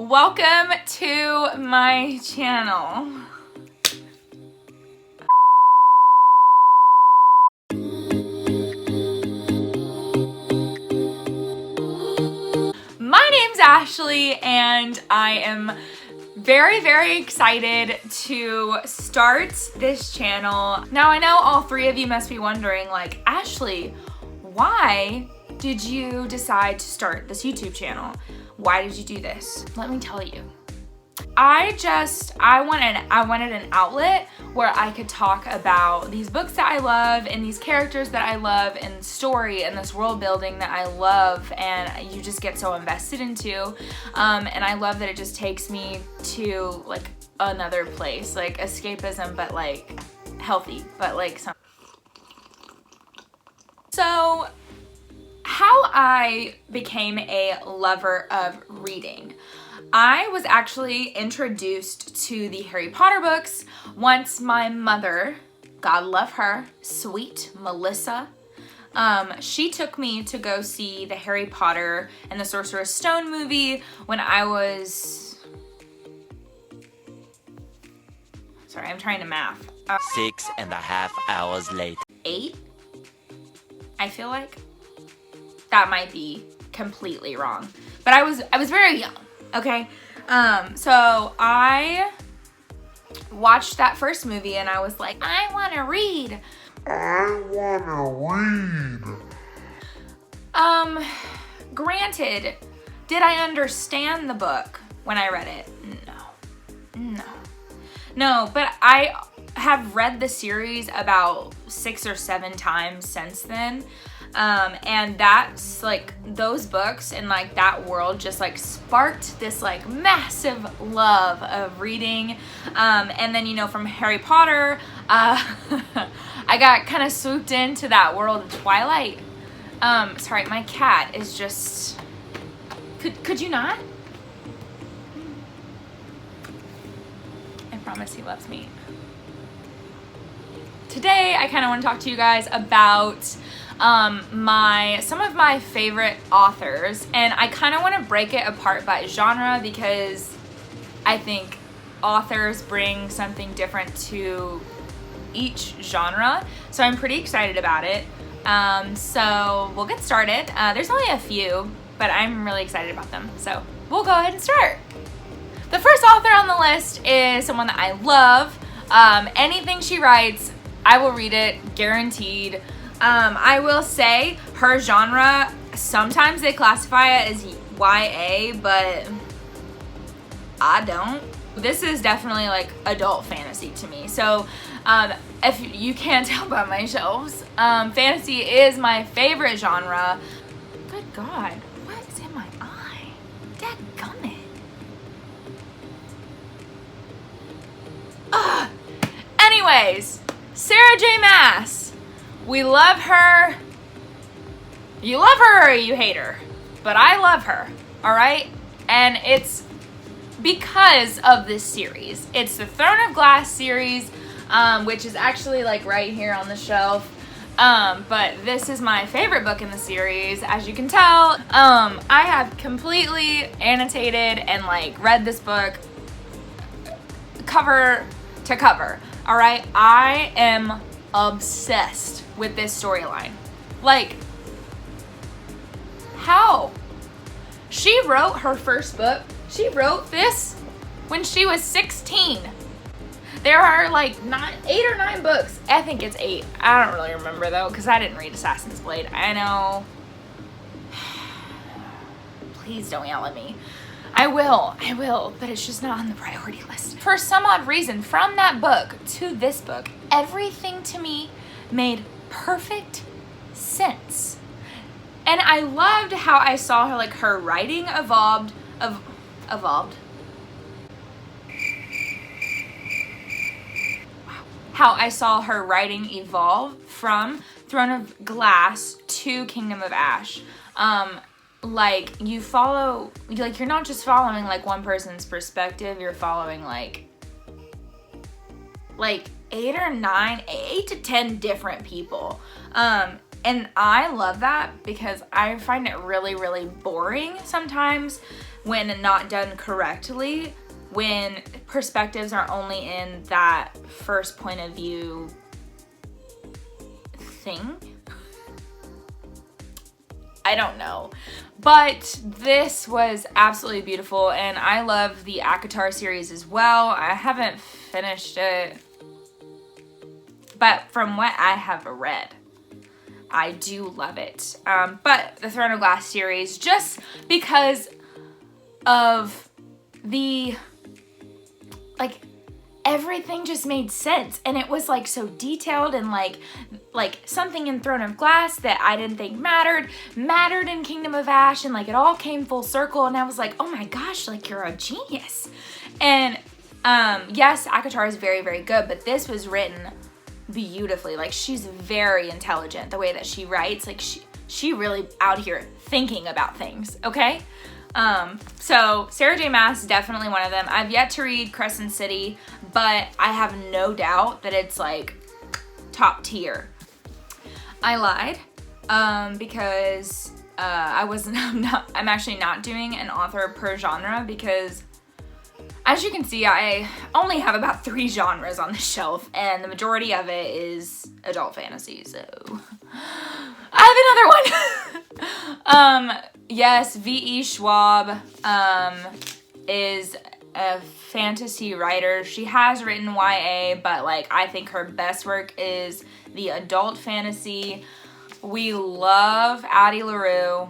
Welcome to my channel. My name's Ashley and I am very excited to start this channel. Now I know all three of you must be wondering, like, Ashley, why did you decide to start this YouTube channel? Why did you do this? Let me tell you. I wanted an outlet where I could talk about these books that I love and these characters that I love and story and this world building that I love and you just get so invested into. And I love that it just takes me to like another place, like escapism, but like healthy, but like some. So how I became a lover of reading. I was actually introduced to the Harry Potter books once my mother, God love her, sweet Melissa, she took me to go see the Harry Potter and the Sorcerer's Stone movie when I was, sorry, I'm trying to math. 6.5 hours later. 8, I feel like. That might be completely wrong, but I was very young. Okay, so I watched that first movie and I was like, I want to read. Granted, did I understand the book when I read it? No, but I have read the series about 6 or 7 times since then. And that's like those books and like that world just like sparked this like massive love of reading. And then, you know, from Harry Potter, I got kind of swooped into that world of Twilight. Sorry, my cat is just, could you not? I promise he loves me. Today, I kind of want to talk to you guys about some of my favorite authors, and I kind of want to break it apart by genre because I think authors bring something different to each genre, so I'm pretty excited about it. So we'll get started. There's only a few, but I'm really excited about them, so we'll go ahead and start. The first author on the list is someone that I love. Anything she writes, I will read it, guaranteed. I will say her genre, sometimes they classify it as YA, but I don't. This is definitely like adult fantasy to me. So if you can't tell by my shelves, fantasy is my favorite genre. Good God, what is in my eye? Dadgummit. Ugh. Anyways, Sarah J. Maas. We love her. You love her or you hate her, but I love her, all right? And it's because of this series. It's the Throne of Glass series, which is actually like right here on the shelf. But this is my favorite book in the series, as you can tell. I have completely annotated and like read this book cover to cover, all right? I am obsessed with this storyline. Like, how? She wrote her first book. She wrote this when she was 16. There are like 8 or 9 books. I think it's 8. I don't really remember though, because I didn't read Assassin's Blade. I know. Please don't yell at me. I will, but it's just not on the priority list. For some odd reason, from that book to this book, everything to me made perfect sense. And I loved how I saw her, like, her writing evolved. How I saw her writing evolve from Throne of Glass to Kingdom of Ash. Like, you follow, like, you're not just following, like, one person's perspective, you're following, like 8 to 10 different people. And I love that because I find it really, really boring sometimes when not done correctly, when perspectives are only in that first point of view thing. I don't know. But this was absolutely beautiful, and I love the ACOTAR series as well. I haven't finished it, but from what I have read, I do love it. But the Throne of Glass series, just because of the, like, everything just made sense, and it was like so detailed, and like something in Throne of Glass that I didn't think mattered in Kingdom of Ash, and like it all came full circle, and I was like, oh my gosh, like you're a genius. And yes, ACOTAR is very, very good, but this was written beautifully. Like, she's very intelligent the way that she writes. Like she really out here thinking about things, okay? So Sarah J. Maas is definitely one of them. I've yet to read Crescent City, but I have no doubt that it's like top tier. I lied, because I'm actually not doing an author per genre, because as you can see, I only have about 3 genres on the shelf, and the majority of it is adult fantasy, so I have another one. Yes, V.E. Schwab is a fantasy writer. She has written YA, but like I think her best work is the adult fantasy. We love Addie LaRue.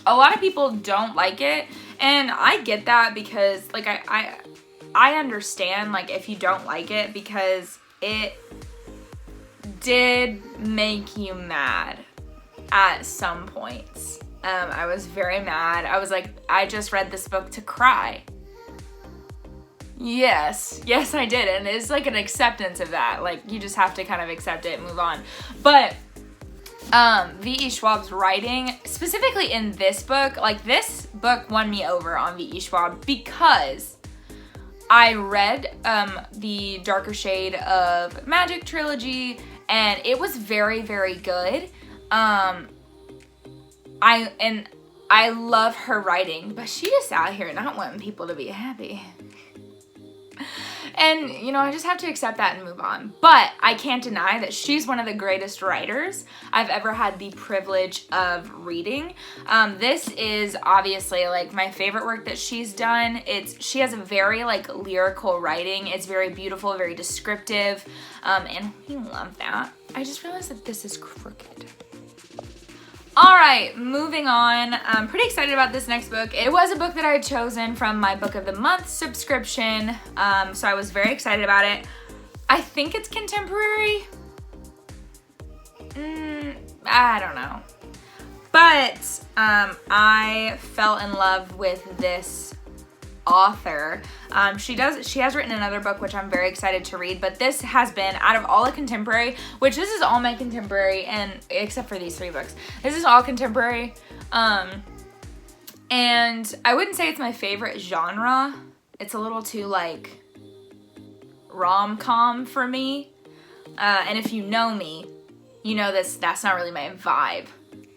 A lot of people don't like it, and I get that, because like I understand like if you don't like it, because it did make you mad at some points. I was very mad. I was like, I just read this book to cry. Yes, I did, and it's like an acceptance of that. Like, you just have to kind of accept it and move on. But V.E. Schwab's writing, specifically in this book, like this book won me over on V.E. Schwab, because I read the Darker Shade of Magic trilogy, and it was very, very good. I love her writing, but she just out here not wanting people to be happy. And, you know, I just have to accept that and move on. But I can't deny that she's one of the greatest writers I've ever had the privilege of reading. This is obviously, like, my favorite work that she's done. She has a very, like, lyrical writing. It's very beautiful, very descriptive, and we love that. I just realized that this is crooked. All right, moving on. I'm pretty excited about this next book. It was a book that I had chosen from my Book of the Month subscription, so I was very excited about it. I think it's contemporary. I don't know. But I fell in love with this author. She has written another book which I'm very excited to read, but this has been, out of all the contemporary, which this is all my contemporary, and except for these 3 books, this is all contemporary, and I wouldn't say it's my favorite genre. It's a little too like rom-com for me, and if you know me, you know that's not really my vibe.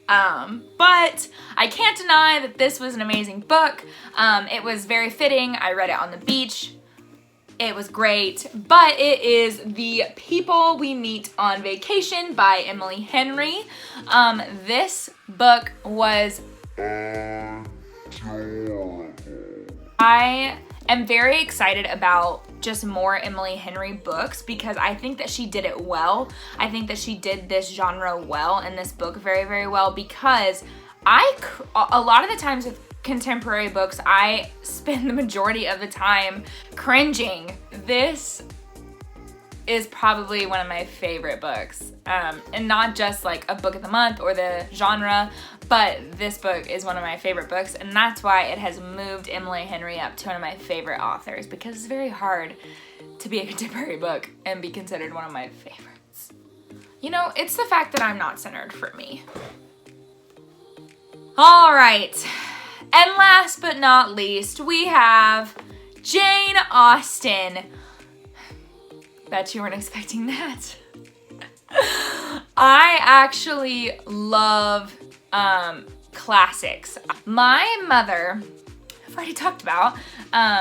But I can't deny that this was an amazing book. It was very fitting. I read it on the beach. It was great. But it is The People We Meet on Vacation by Emily Henry. This book was I am very excited about just more Emily Henry books, because I think that she did it well. I think that she did this genre well, and this book very, very well, because a lot of the times with contemporary books, I spend the majority of the time cringing. This is probably one of my favorite books, and not just like a Book of the Month or the genre, but this book is one of my favorite books, and that's why it has moved Emily Henry up to one of my favorite authors, because it's very hard to be a contemporary book and be considered one of my favorites. You know, it's the fact that I'm not centered for me. All right, and last but not least, we have Jane Austen. Bet you weren't expecting that. I actually love classics. My mother, I've already talked about,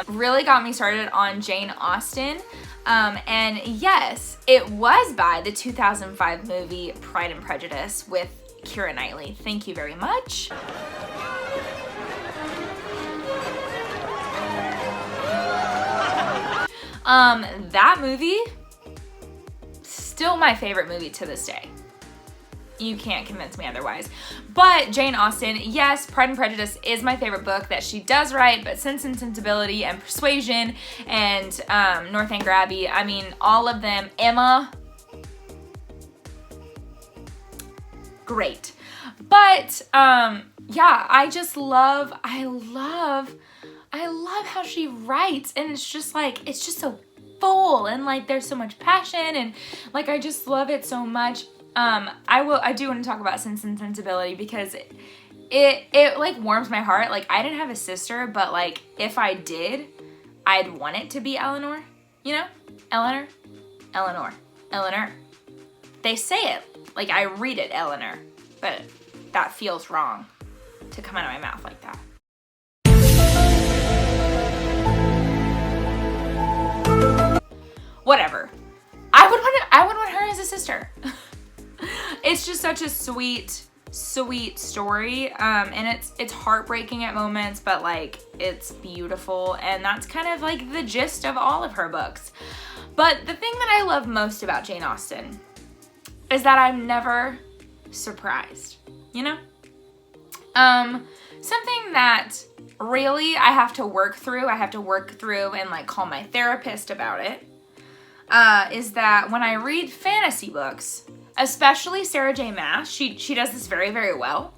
really got me started on Jane Austen. And yes, it was by the 2005 movie Pride and Prejudice with Keira Knightley. Thank you very much. That movie, still my favorite movie to this day. You can't convince me otherwise. But Jane Austen, yes, Pride and Prejudice is my favorite book that she does write, but Sense and Sensibility and Persuasion and Northanger Abbey, I mean, all of them, Emma, great. But yeah, I love how she writes, and it's just like, it's just so full, and like there's so much passion, and like I just love it so much. I do want to talk about Sense and Sensibility because it like warms my heart. Like, I didn't have a sister, but like if I did, I'd want it to be Eleanor, you know? Eleanor. They say it, like I read it Eleanor, but that feels wrong to come out of my mouth like that. Whatever. I would want her as a sister. It's just such a sweet story, and it's heartbreaking at moments, but like it's beautiful, and that's kind of like the gist of all of her books. But the thing that I love most about Jane Austen is that I'm never surprised, you know? Something that really I have to work through and like call my therapist about it, is that when I read fantasy books, especially Sarah J. Maas, she does this very, very well.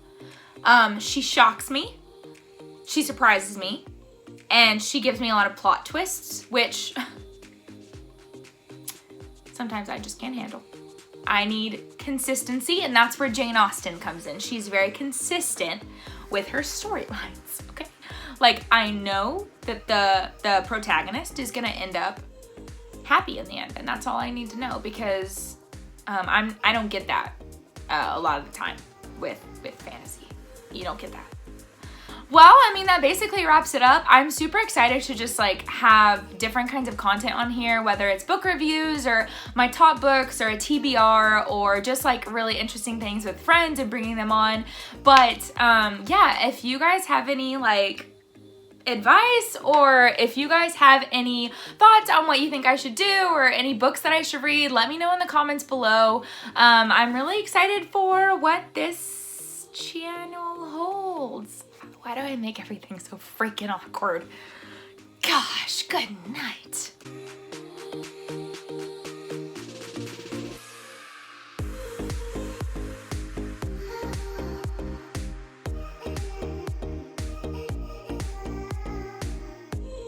She shocks me, she surprises me, and she gives me a lot of plot twists, which sometimes I just can't handle. I need consistency, and that's where Jane Austen comes in. She's very consistent with her storylines, okay? Like, I know that the protagonist is gonna end up happy in the end, and that's all I need to know, because I don't get that a lot of the time with fantasy. You don't get that. Well, I mean, that basically wraps it up. I'm super excited to just like have different kinds of content on here, whether it's book reviews or my top books or a TBR or just like really interesting things with friends and bringing them on. But yeah, if you guys have any like advice, or if you guys have any thoughts on what you think I should do or any books that I should read, let me know in the comments below. I'm really excited for what this channel holds. Why do I make everything so freaking awkward? Gosh, good night.